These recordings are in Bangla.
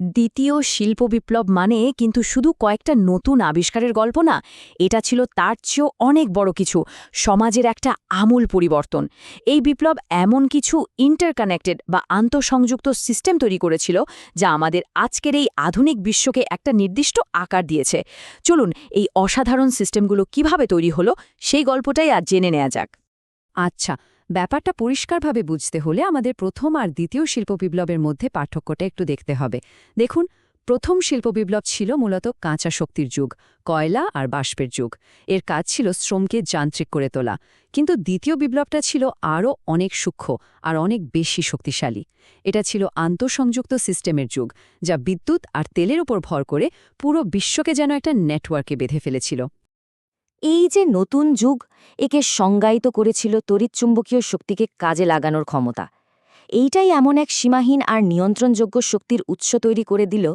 দ্বিতীয় শিল্প বিপ্লব মানে কিন্তু শুধু কয়েকটা নতুন আবিষ্কারের গল্প না, এটা ছিল তার চেয়েও অনেক বড় কিছু, সমাজের একটা আমূল পরিবর্তন। এই বিপ্লব এমন কিছু ইন্টারকানেক্টেড বা আন্তঃসংযুক্ত সিস্টেম তৈরি করেছিল যা আমাদের আজকের এই আধুনিক বিশ্বকে একটা নির্দিষ্ট আকার দিয়েছে। চলুন এই অসাধারণ সিস্টেমগুলো কিভাবে তৈরি হলো সেই গল্পটাই আজ জেনে নেওয়া যাক। আচ্ছা, ব্যাপারটা পরিষ্কারভাবে বুঝতে হলে আমাদের প্রথম আর দ্বিতীয় শিল্প বিপ্লবের মধ্যে পার্থক্যটা একটু দেখতে হবে। দেখুন, প্রথম শিল্প বিপ্লব ছিল মূলত কাঁচা শক্তির যুগ, কয়লা আর বাষ্পের যুগ। এর কাজ ছিল শ্রমকে যান্ত্রিক করে তোলা। কিন্তু দ্বিতীয় বিপ্লবটা ছিল আরও অনেক সূক্ষ্ম আর অনেক বেশি শক্তিশালী। এটা ছিল আন্তঃসংযুক্ত সিস্টেমের যুগ, যা বিদ্যুৎ আর তেলের উপর ভর করে পুরো বিশ্বকে যেন একটা নেটওয়ার্কে বেঁধে ফেলেছিল। এই যে নতুন যুগ, একে সংজ্ঞায়িত করেছিল তড়িৎচুম্বকীয় শক্তিকে কাজে লাগানোর ক্ষমতা। এইটাই এমন এক সীমাহীন আর নিয়ন্ত্রণযোগ্য শক্তির উৎস তৈরি করে দিল,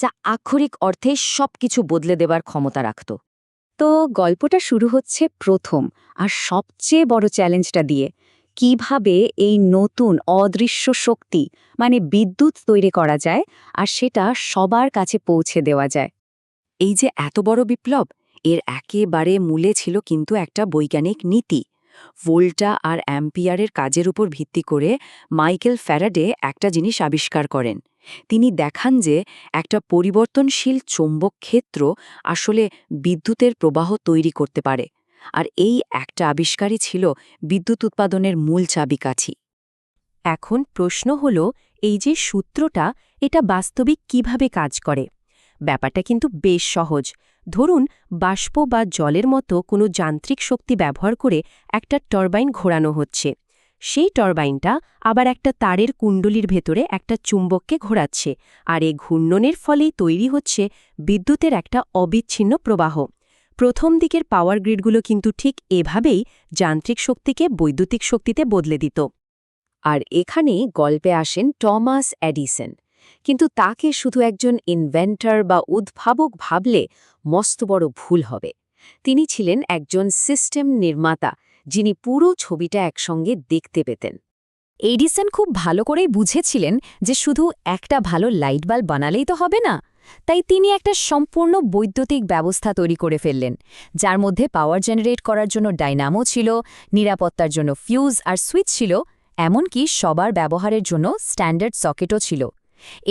যা আক্ষরিক অর্থে সবকিছু বদলে দেবার ক্ষমতা রাখত। তো গল্পটা শুরু হচ্ছে প্রথম আর সবচেয়ে বড় চ্যালেঞ্জটা দিয়ে, কিভাবে এই নতুন অদৃশ্য শক্তি মানে বিদ্যুৎ তৈরি করা যায় আর সেটা সবার কাছে পৌঁছে দেওয়া যায়। এই যে এত বড় বিপ্লব, এর একেবারে মূলে ছিল কিন্তু একটা বৈজ্ঞানিক নীতি। ভোল্টা আর অ্যাম্পিয়ারের কাজের উপর ভিত্তি করে মাইকেল ফ্যারাডে একটা জিনিস আবিষ্কার করেন। তিনি দেখান যে একটা পরিবর্তনশীল চৌম্বক ক্ষেত্র আসলে বিদ্যুতের প্রবাহ তৈরি করতে পারে, আর এই একটা আবিষ্কারই ছিল বিদ্যুৎ উৎপাদনের মূল চাবিকাঠি। এখন প্রশ্ন হল, এই যে সূত্রটা, এটা বাস্তবিক কিভাবে কাজ করে? ব্যাপারটা কিন্তু বেশ সহজ। ধরুন, বাষ্প বা জলের মতো কোনো যান্ত্রিক শক্তি ব্যবহার করে একটা টারবাইন ঘোরানো হচ্ছে। সেই টারবাইনটা আবার একটা তারের কুণ্ডলীর ভেতরে একটা চুম্বককে ঘোরাচ্ছে, আর এই ঘূর্ণনের ফলেই তৈরি হচ্ছে বিদ্যুতের একটা অবিচ্ছিন্ন প্রবাহ। প্রথম দিকের পাওয়ার গ্রিডগুলো কিন্তু ঠিক এভাবেই যান্ত্রিক শক্তিকে বৈদ্যুতিক শক্তিতে বদলে দিত। আর এখানে গল্পে আসেন টমাস এডিসন। কিন্তু তাকে শুধু একজন ইনভেন্টর বা উদ্ভাবক ভাবলে মস্ত বড় ভুল হবে। তিনি ছিলেন একজন সিস্টেম নির্মাতা, যিনি পুরো ছবিটা একসঙ্গে দেখতে পেতেন। এডিসন খুব ভালো করেই বুঝেছিলেন যে শুধু একটা ভালো লাইট বাল্ব বানালেই তো হবে না। তাই তিনি একটা সম্পূর্ণ বৈদ্যুতিক ব্যবস্থা তৈরি করে ফেললেন, যার মধ্যে পাওয়ার জেনারেট করার জন্য ডাইনামো ছিল, নিরাপত্তার জন্য ফিউজ আর সুইচ ছিল, এমনকি সবার ব্যবহারের জন্য স্ট্যান্ডার্ড সকেটও ছিল।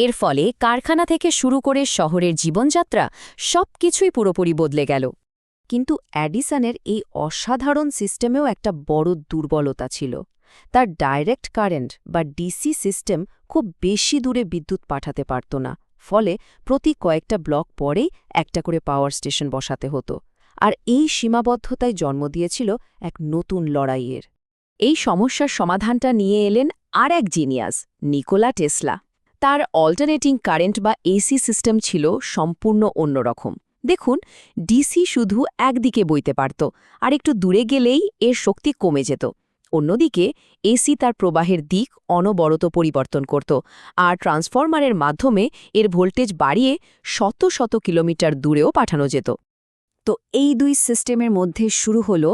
এর ফলে কারখানা থেকে শুরু করে শহরের জীবনযাত্রা সবকিছুই পুরোপুরি বদলে গেল। কিন্তু অ্যাডিসনের এই অসাধারণ সিস্টেমেও একটা বড় দুর্বলতা ছিল। তার ডাইরেক্ট কারেন্ট বা ডিসি সিস্টেম খুব বেশি দূরে বিদ্যুৎ পাঠাতে পারত না। ফলে প্রতি কয়েকটা ব্লক পরেই একটা করে পাওয়ার স্টেশন বসাতে হতো। আর এই সীমাবদ্ধতায় জন্ম দিয়েছিল এক নতুন লড়াইয়ের। এই সমস্যার সমাধানটা নিয়ে এলেন আর এক জিনিয়াস, নিকোলা টেসলা। তার অল্টারনেটিং কারেন্ট বা এসি সিস্টেম ছিল সম্পূর্ণ অন্যরকম। দেখুন, ডিসি শুধু একদিকে বইতে পারত, আর একটু দূরে গেলেই এর শক্তি কমে যেত। অন্যদিকে এসি তার প্রবাহের দিক অনবরত পরিবর্তন করত, আর ট্রান্সফরমারের মাধ্যমে এর ভোল্টেজ বাড়িয়ে শত শত কিলোমিটার দূরেও পাঠানো যেত। তো এই দুই সিস্টেমের মধ্যে শুরু হলো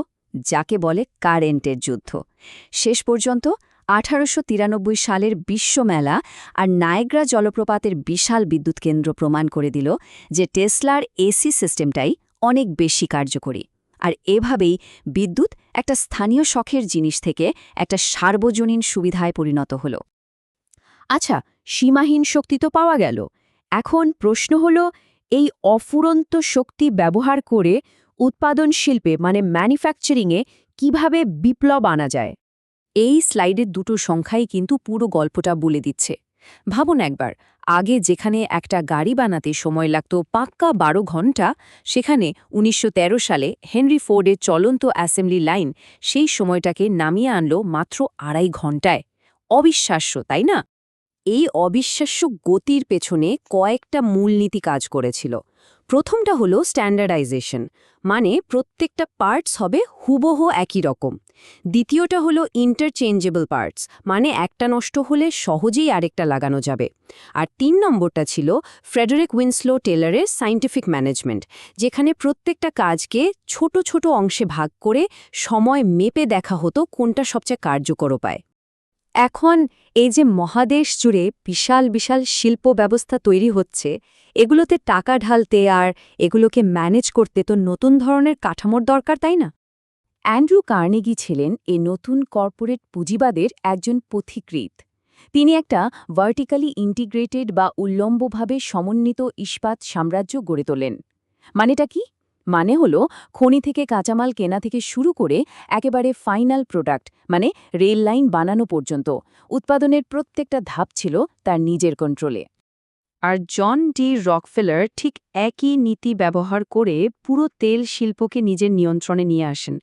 যাকে বলে কারেন্টের যুদ্ধ। শেষ পর্যন্ত 1893 সালের বিশ্বমেলা আর নায়াগ্রা জলপ্রপাতের বিশাল বিদ্যুৎ কেন্দ্র প্রমাণ করে দিল যে টেসলার এসি সিস্টেমটাই অনেক বেশি কার্যকরী। আর এভাবেই বিদ্যুৎ একটা স্থানীয় শখের জিনিস থেকে একটা সার্বজনীন সুবিধায় পরিণত হল। আচ্ছা, সীমাহীন শক্তি তো পাওয়া গেল। এখন প্রশ্ন হল, এই অফুরন্ত শক্তি ব্যবহার করে উৎপাদন শিল্পে মানে ম্যানুফ্যাকচারিংয়ে কিভাবে বিপ্লব আনা যায়? এই স্লাইডের দুটো সংখ্যাই কিন্তু পুরো গল্পটা বলে দিচ্ছে। ভাবুন একবার, আগে যেখানে একটা গাড়ি বানাতে সময় লাগত পাক্কা 12 ঘন্টা, সেখানে 1913 সালে হেনরি ফোর্ডের চলন্ত অ্যাসেম্বলি লাইন সেই সময়টাকে নামিয়ে আনল মাত্র 2.5 ঘন্টায়। অবিশ্বাস্য, তাই না? এই অবিশ্বাস্য গতির পেছনে কয়েকটা মূলনীতি কাজ করেছিল। প্রথমটা হলো স্ট্যান্ডার্ডাইজেশন, মানে প্রত্যেকটা পার্টস হবে হুবহু একই রকম। দ্বিতীয়টা হলো ইন্টারচেঞ্জেবল পার্টস, মানে একটা নষ্ট হলে সহজেই আরেকটা লাগানো যাবে। আর 3 নম্বরটা ছিল ফ্রেডারিক উইনস্লো টেলরের সায়েন্টিফিক ম্যানেজমেন্ট, যেখানে প্রত্যেকটা কাজকে ছোট ছোট অংশে ভাগ করে সময় মেপে দেখা হতো কোনটা সবচেয়ে কার্যকর উপায়। এখন এই যে মহাদেশ জুড়ে বিশাল বিশাল শিল্প ব্যবস্থা তৈরি হচ্ছে, এগুলোতে টাকা ঢালতে আর এগুলোকে ম্যানেজ করতে তো নতুন ধরনের কাঠামোর দরকার, তাই না? অ্যান্ড্রু কার্নেগি ছিলেন এই নতুন কর্পোরেট পুঁজিবাদের একজন পথিকৃৎ। তিনি একটা ভার্টিক্যালি ইন্টিগ্রেটেড বা উল্লম্বভাবে সমন্বিত ইস্পাত সাম্রাজ্য গড়ে তোলেন। মানেটা কি? মানে হলো খনি থেকে কাঁচামাল কেনা থেকে শুরু করে একেবারে ফাইনাল প্রোডাক্ট মানে রেল লাইন বানানো পর্যন্ত উৎপাদনের প্রত্যেকটা ধাপ ছিল তার নিজের কন্ট্রোলে। আর জন ডি রকফেলার ঠিক একই নীতি ব্যবহার করে পুরো তেল শিল্পকে নিজের নিয়ন্ত্রণে নিয়ে আসেন।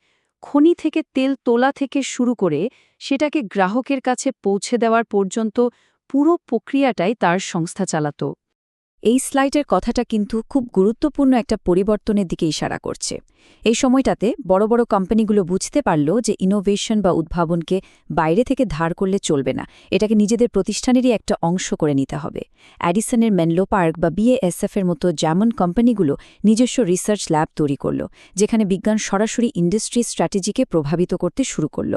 খনি থেকে তেল তোলা থেকে শুরু করে সেটাকে গ্রাহকের কাছে পৌঁছে দেওয়ার পর্যন্ত পুরো প্রক্রিয়াটাই তার সংস্থা চালাত। এই স্লাইডের কথাটা কিন্তু খুব গুরুত্বপূর্ণ একটা পরিবর্তনের দিকে ইশারা করছে। এই সময়টাতে বড় বড় কোম্পানিগুলো বুঝতে পারল যে ইনোভেশন বা উদ্ভাবনকে বাইরে থেকে ধার করলে চলবে না, এটাকে নিজেদের প্রতিষ্ঠানেরই একটা অংশ করে নিতে হবে। অ্যাডিসনের মেনলো পার্ক বা BASF এর মতো যেমন কোম্পানিগুলো নিজস্ব রিসার্চ ল্যাব তৈরি করল, যেখানে বিজ্ঞান সরাসরি ইন্ডাস্ট্রি স্ট্র্যাটেজিকে প্রভাবিত করতে শুরু করল।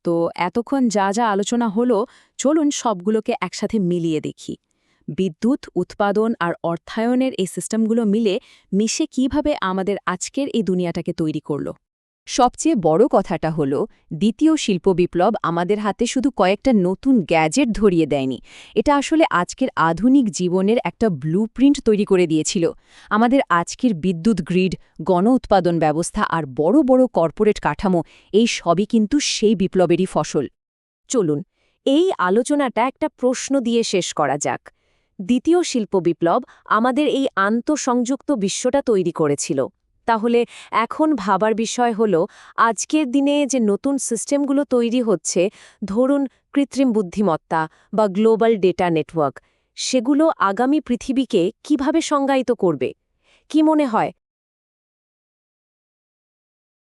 তো এতক্ষণ যা যা আলোচনা হলো, চলুন সবগুলোকে একসাথে মিলিয়ে দেখি। বিদ্যুৎ উৎপাদন আর অর্থায়নের এই সিস্টেমগুলো মিশে কিভাবে আমাদের আজকের এই দুনিয়াটাকে তৈরি করল। সবচেয়ে বড় কথাটা হলো দ্বিতীয় শিল্প বিপ্লব আমাদের হাতে শুধু কয়েকটা নতুন গ্যাজেট ধরিয়ে দেয়নি, এটা আসলে আজকের আধুনিক জীবনের একটা ব্লুপ্রিন্ট তৈরি করে দিয়েছিল। আমাদের আজকের বিদ্যুৎ গ্রিড, গণ উৎপাদন ব্যবস্থা আর বড় বড় কর্পোরেট কাঠামো, এই সবই কিন্তু সেই বিপ্লবেরই ফসল। চলুন এই আলোচনাটা একটা প্রশ্ন দিয়ে শেষ করা যাক। দ্বিতীয় শিল্প বিপ্লব আমাদের এই আন্তঃসংযুক্ত বিশ্বটা তৈরি করেছিল, তাহলে এখন ভাবার বিষয় হল আজকের দিনে যে নতুন সিস্টেমগুলো তৈরি হচ্ছে, ধরুন কৃত্রিম বুদ্ধিমত্তা বা গ্লোবাল ডেটা নেটওয়ার্ক, সেগুলো আগামী পৃথিবীকে কিভাবে সংজ্ঞায়িত করবে? কি মনে হয়